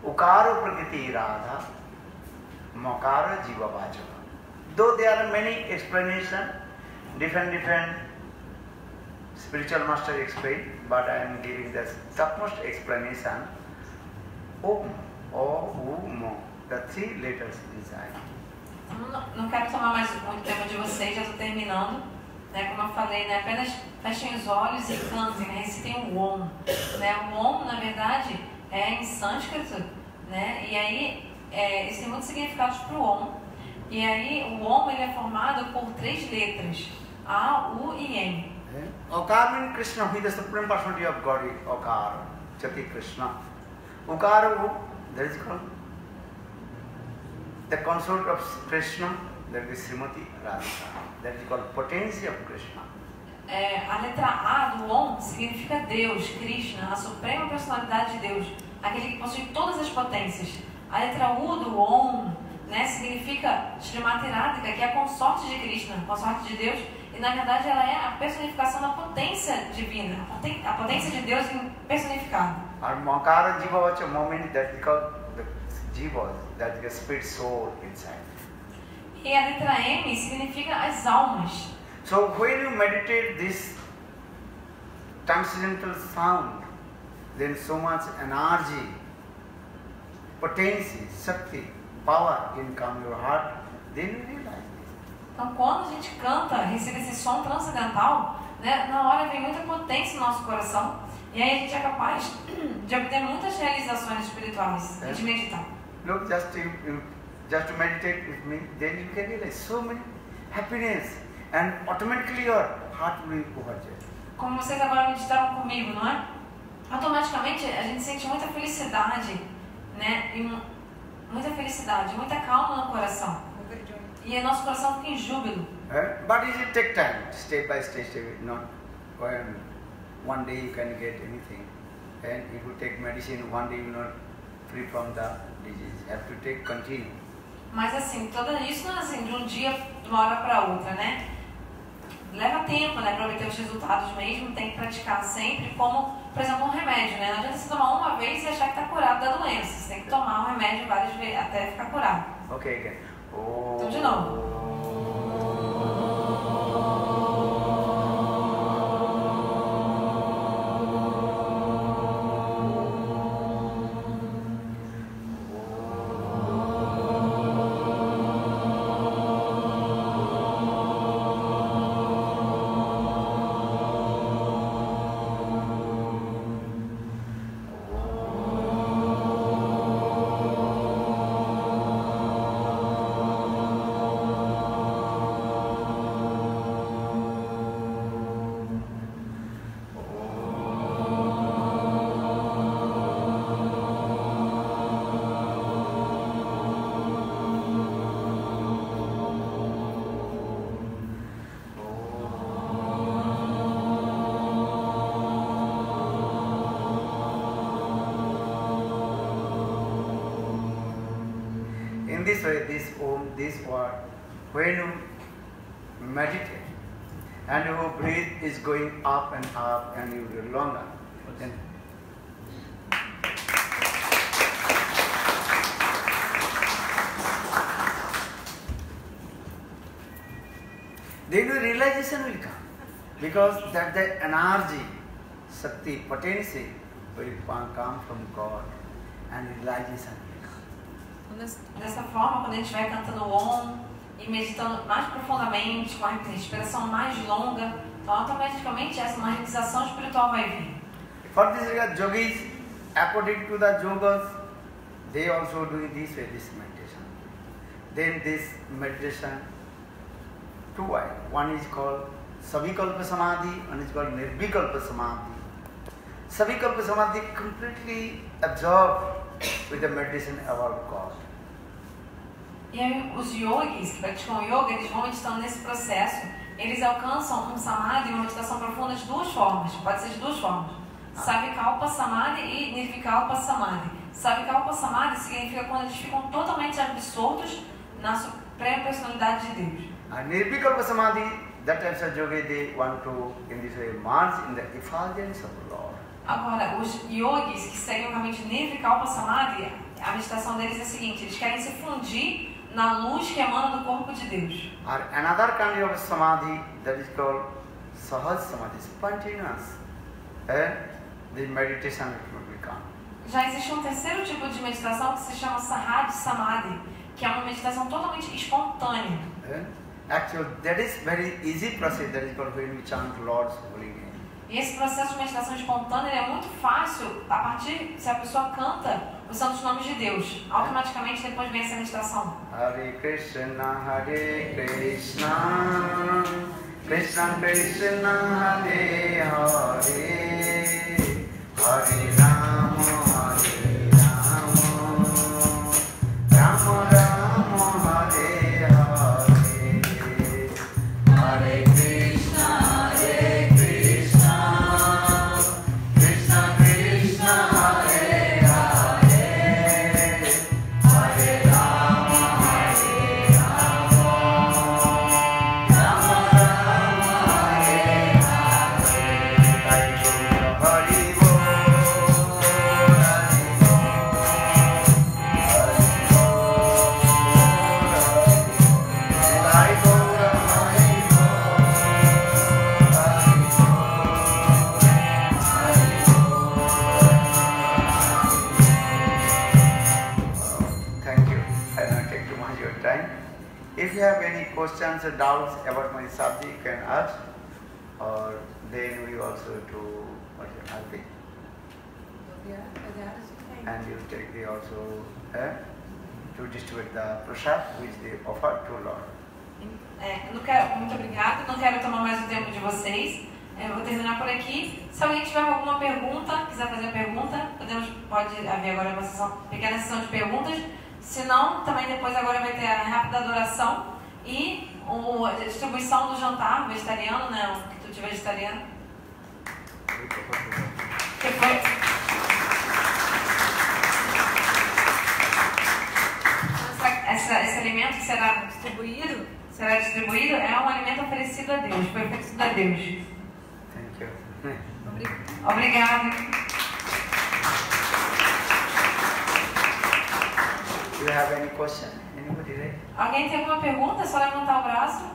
Ukaro prakriti radha. Makara jiva vajaka. Though there are many explanations, different spiritual master explain, but I am giving the topmost explanation. Om, O, U, Ma. The 3 letters inside. Não quero tomar mais muito tempo de vocês, já estou terminando. né? Como eu falei, né? Apenas fechem os olhos e cantem, né? Recitem o Om, né? O Om, na verdade, é em sânscrito, né? E aí, existem muitos significados para o Om. E aí, o Om ele é formado por 3 letras, A, U e M. Okar means Krishna, who is the Supreme Personality of God, Okar, Chati Krishna. Okar, that is called the consort of Krishna, that is Srimati Radhika. That is called potency of Krishna. A letra A do Om significa Deus, Krishna, a suprema personalidade de Deus, aquele que possui todas as potências. A letra U do Om, né, significa Srimati Radhika, que é a consorte de Krishna, consorte de Deus, e na verdade ela é a personificação da potência divina, a potência de Deus personificada. And Makara Jiva was a moment that is called the Jiva, that is the spirit soul inside. E a letra M significa as almas. So when you meditate this transcendental sound, then so much energy, potency, Shakti, power in come your heart, then you realize this. Então quando a gente canta, recebe esse som transcendental, né, na hora vem muita potência no nosso coração, e aí a gente é capaz de obter muitas realizações espirituais e de meditar. Look, just to meditate with me, then you can realize so many happiness, and automatically your heart will be overjoyed. Como vocês agora meditaram comigo, não é? Automaticamente a gente sente muita felicidade, né? E muita felicidade, muita calma no coração. E o nosso coração fica em júbilo. But it take time, step by step, not when one day you can get anything. And if you take medicine, one day you are not free from the disease. You have to take continue. Mas assim, tudo isso não é assim, de um dia, de uma hora para outra, né? Leva tempo, né, para obter os resultados mesmo, tem que praticar sempre, como, por exemplo, um remédio, né? Não adianta você tomar uma vez e achar que está curado da doença. Você tem que tomar um remédio várias vezes até ficar curado. Okay, again. Então, de novo. In this way, this word, when you meditate and your breath is going up and you get longer, then the realization will come, because that the energy, Shakti, potency will come from God and realization will come. Dessa forma, quando a gente vai cantando o Om e meditando mais profundamente, com a respiração mais longa, então automaticamente essa uma realização espiritual vai vir. For this regard, yogis, according to the yogas, they also do this way, this meditation. Then this meditation, two ways. One is called Savikalpa Samadhi, one is called Nirvikalpa Samadhi. Savikalpa Samadhi completely absorbed with the meditation about God. E aí os yogis que praticam yoga, eles vão meditando nesse processo, eles alcançam um samadhi, uma meditação profunda de duas formas, pode ser de duas formas. Savikalpa Samadhi e Nirvikalpa Samadhi. Savikalpa Samadhi significa quando eles ficam totalmente absortos na suprema personalidade de Deus. Nirvikalpa Samadhi, that type of yoga, they want to, in this way, merge in the effulgence of the Lord. Agora, os yogis que seguem o caminho de Nirvikalpa Samadhi, a meditação deles é a seguinte, eles querem se fundir na luz que emana do corpo de Deus. Or another kind of samadhi that is called Sahaj Samadhi, spontaneous. The meditation will come. Já existe um terceiro tipo de meditação que se chama Sahaj Samadhi, que é uma meditação totalmente espontânea. Actually, that is very easy process. That is called when we chant Lord's holy name. E esse processo de meditação espontânea ele é muito fácil a partir se a pessoa canta os santos nomes de Deus. Automaticamente depois vem essa meditação. Hare Krishna, Krishna Krishna, Hare Hare, Hare Rama, Rama Rama, Hare Hare, Hare Krishna, Krishna Krishna, Hare Hare, Hare Rama, If you have any questions or doubts about my subject, you can ask, or then we also do Arti. And you take the also to distribute the prasad which they offer to Lord. Muito obrigada, não quero tomar mais o tempo de vocês. Eu vou terminar por aqui. Se alguém tiver alguma pergunta, quiser fazer pergunta, pode haver agora uma pequena sessão de perguntas. Se não, também depois agora vai ter a rápida adoração e a distribuição do jantar vegetariano, né? O quitute vegetariano. Esse alimento que será distribuído é um alimento oferecido a Deus, foi oferecido a Deus. Thank you. Obrigada. Do you have any question? Anybody there? Alguém tem alguma pergunta? É só levantar o braço.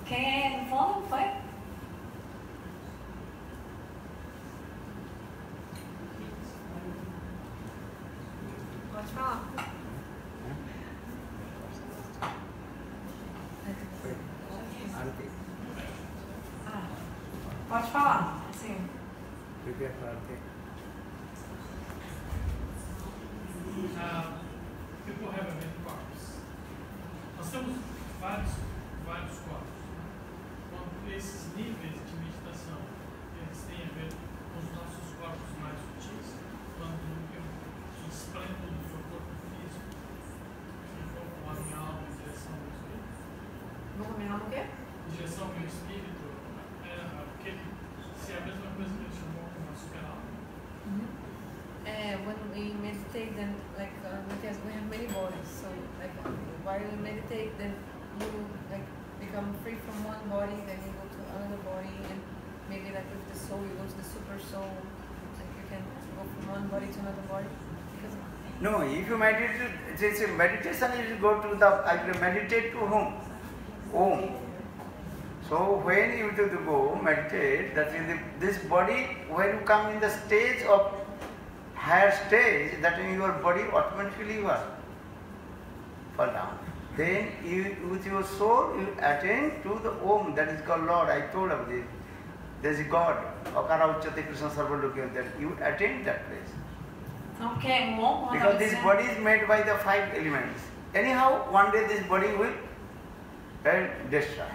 Quem é no fundo? Foi? Pode falar. Pode falar, sim. People have many quartos. Nós temos vários quartos. Quando esses níveis de meditação, eles têm a ver com os nossos corpos mais sutis, quando o esplêndido do seu corpo físico, se for com a minha alma em direção ao meu espírito. Vou combinar o quê? Em direção ao meu espírito, se é a mesma coisa que ele chamou como a super-alma. When we meditate, then because we have many bodies, so while you meditate, then you become free from one body, then you go to another body, and maybe with the soul, you go to the super soul. You can go from one body to another body. No, if you meditate, meditation is go to meditate to whom? Om. So when you do go meditate, that is this body, when you come in the stage of higher stage, that in your body automatically fall down. Then you, with your soul, you attain to the Om, that is called Lord. I told of this. There is God, Akara Uchate Krishna Sarva Lokya, that you attain that place. Okay, because this body is made by the 5 elements. Anyhow, one day this body will destroy.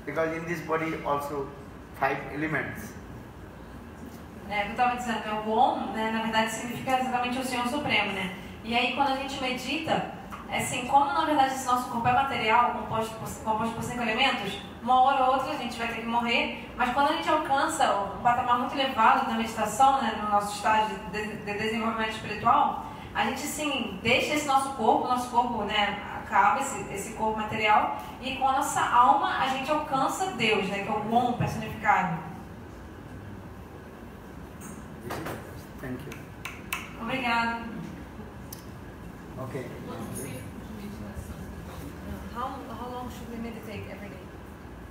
Because in this body also 5 elements. Eu estava dizendo que o Om, né, na verdade significa exatamente o Senhor Supremo, né? E aí quando a gente medita, assim, como na verdade esse nosso corpo é material, composto por 5 elementos, uma hora ou outra a gente vai ter que morrer, mas quando a gente alcança um patamar muito elevado da meditação, né, no nosso estágio de desenvolvimento espiritual, a gente sim deixa esse nosso corpo, né, acaba esse corpo material, e com a nossa alma a gente alcança Deus, né, que é o Om personificado. Thank you. Obrigada. Okay. How long should we meditate every day?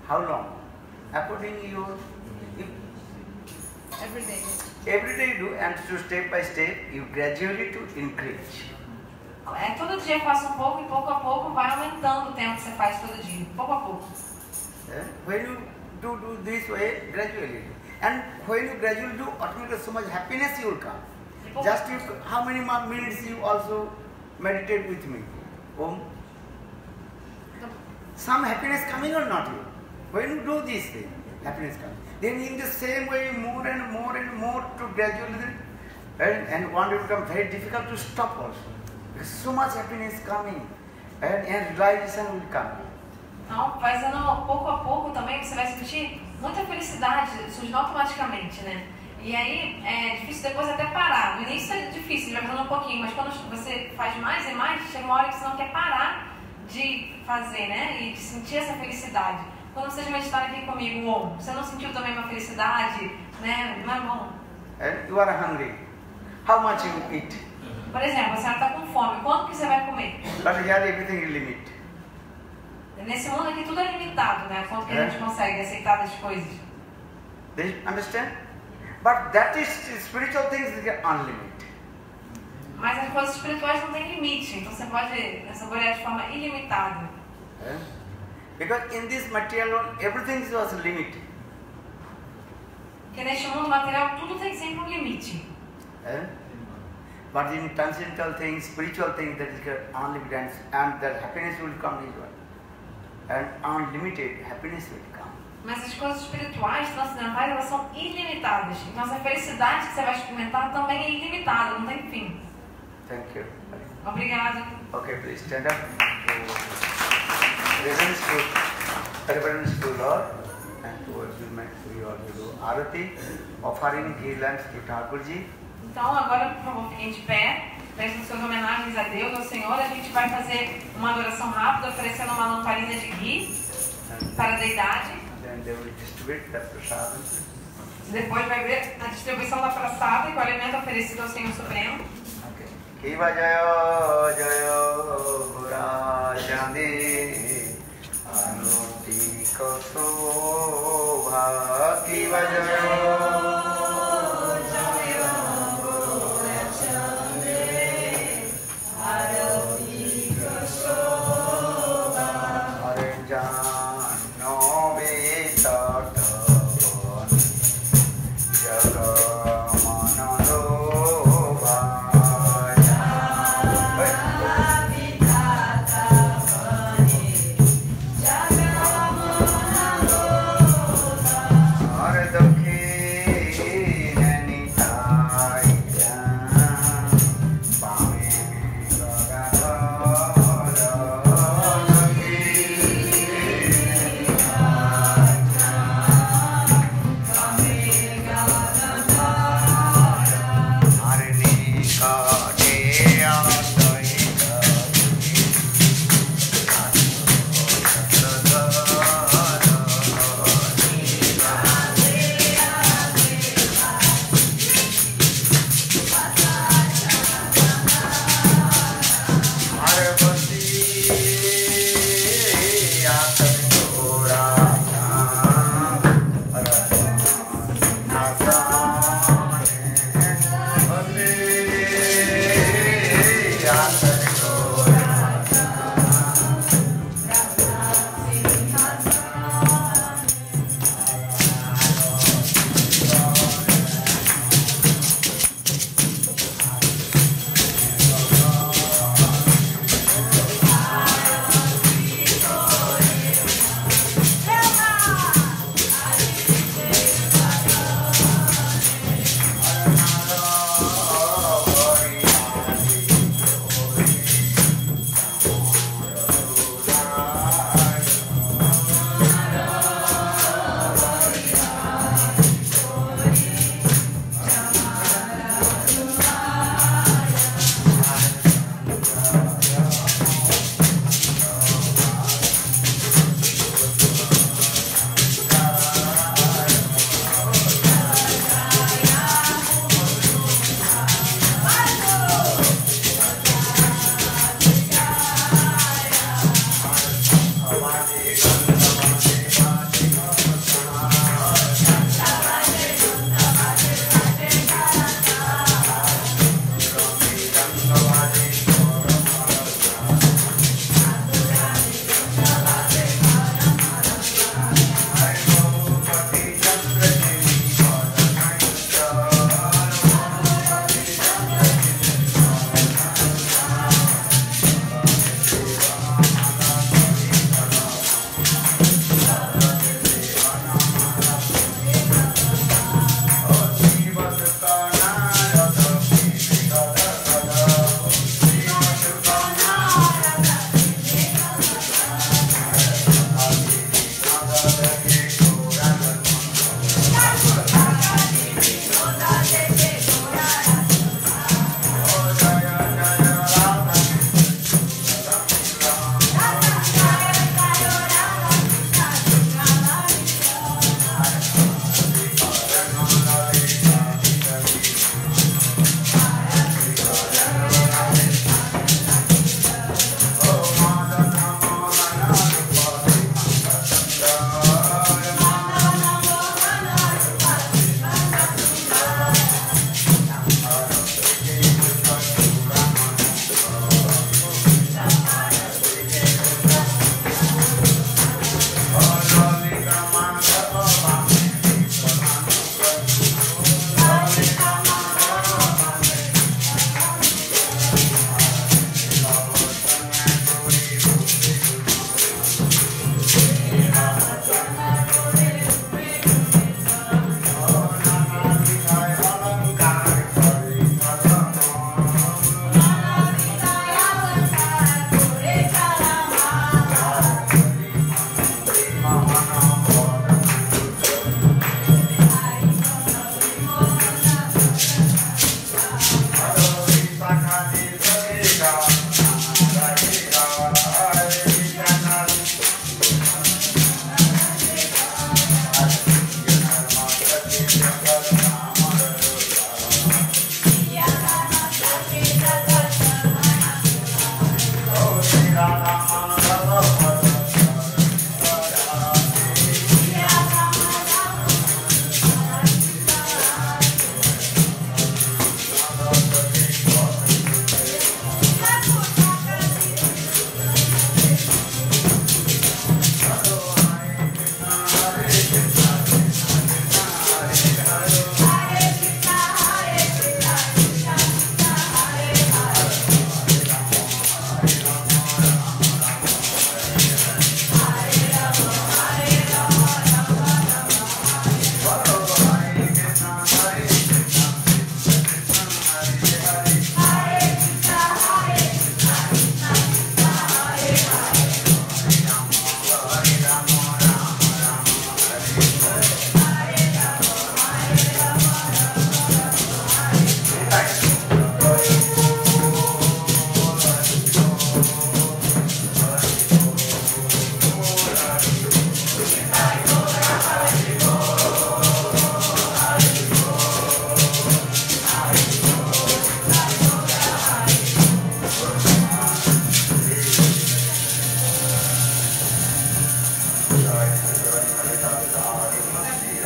How long? According to your... Every day. Every day you do, and to step by step, you gradually to increase. todo dia faça um pouco e pouco a pouco vai aumentando o tempo que você faz todo dia, pouco a pouco. When you do this way, gradually. And when you gradually do, automatically so much happiness you will come. Just you, how many more minutes you also meditate with me? Om. Some happiness coming or not you? When you do this thing, happiness coming. Then in the same way, more and more and more to gradually, and one will become very difficult to stop also. Because so much happiness coming, and realization will come. Então, fazendo pouco a pouco também, você vai sentir muita felicidade surgindo automaticamente, né? E aí é difícil depois até parar. No início é difícil, já fazendo um pouquinho, mas quando você faz mais e mais, chega uma hora que você não quer parar de fazer, né? E de sentir essa felicidade. Quando vocês meditaram aqui comigo, Om, você não sentiu também uma felicidade, né? Não é bom? And you are hungry. How much you eat? Por exemplo, a senhora está com fome, quanto que você vai comer? But here everything is limit. Nesse mundo aqui tudo é limitado, né? Quanto que a gente consegue aceitar das coisas. Do you understand? But that is spiritual things is unlimited. Mas as coisas espirituais não têm limite, então você pode saborear de forma ilimitada. Because in this material world, everything was limited. Porque neste mundo material tudo tem sempre um limite. But in transcendental things, spiritual things, that is unlimited, and that happiness will come as well. And unlimited happiness will come. Mas as coisas espirituais, transcendentais, elas são ilimitadas. Então essa felicidade que você vai experimentar também é ilimitada, não tem fim. Thank you. Obrigada. Okay, please stand up. Reverence to Lord, and towards we also do Arati, offering ghee lamps to Thakurji. Então agora, por favor, fiquem de pé. Prestem suas homenagens a Deus, ao Senhor. A gente vai fazer uma adoração rápida, oferecendo uma lamparina de ghee para a deidade. Then they will distribute that prasadam. Depois vai ver a distribuição da praçada e o alimento oferecido ao Senhor Supremo. Kiva Jayo Jayo Gura Jandi Anuti Kosova Kiva Jayo the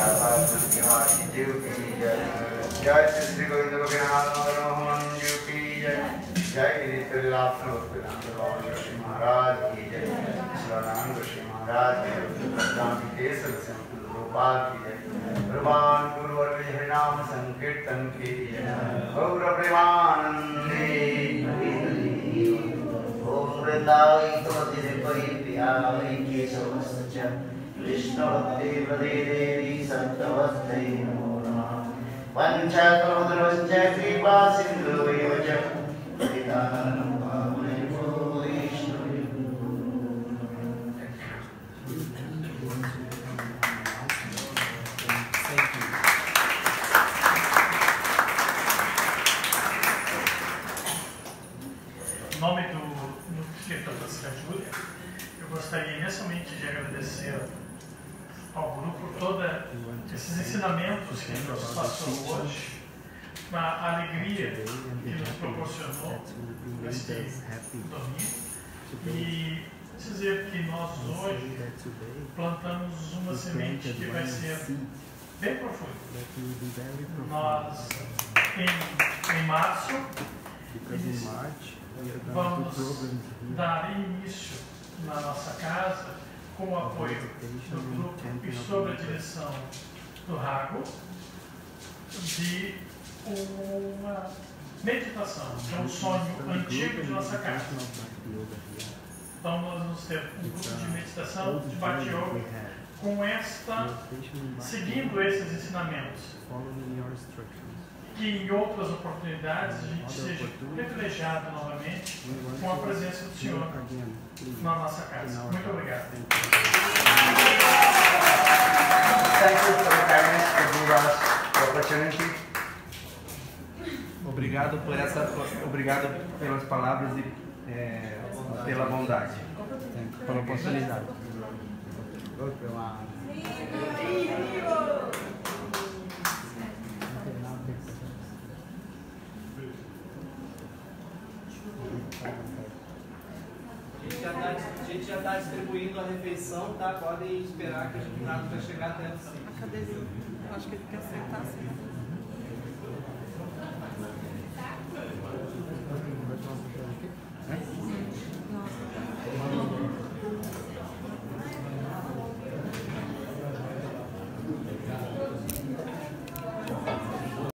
Bihari देव की जय। जय श्री गोविंद गोपीनाथ मोहन देव की जय। जय गिरिलाप श्री महाराज की जय। शिवानंद श्री महाराज की केसर गोपाल की जय। भगवान गुरुवर हरिनाम संकीर्तन की जय। गौर प्रेमानंदे ओम वृंदावै तुलसी प्रियावै केशवश्च कृष्ण भक्ति प्रदे देवी सत्तवस्ते नमो नमः। वंशाकल्पतरुश्च कृपा सिन्धुभ्यैव च पतितानां पावनेभ्यो वैष्णवेभ्यो Em nome do Espírito da Júlia, eu gostaria imensamente de agradecer ao grupo por todos esses ensinamentos que nos passou hoje, a alegria que nos proporcionou neste domingo, e dizer que nós hoje plantamos uma semente que vai ser bem profunda. Nós, em março, vamos dar início na nossa casa, com o apoio do grupo e sob a direção do Rago, de uma meditação, que é um sonho antigo de nossa casa. Então nós vamos ter um grupo de meditação, de Bhakti Yoga, seguindo esses ensinamentos. Que em outras oportunidades a gente seja privilegiado novamente com a presença do Senhor na nossa casa. Muito obrigado. Thank you for the kindness to give us the opportunity. Obrigado pelas palavras e pela bondade, pela oportunidade. A gente já está distribuindo a refeição, tá? Podem esperar que a gente vai chegar até o centro. Cadê ele? Acho que ele quer sentar assim.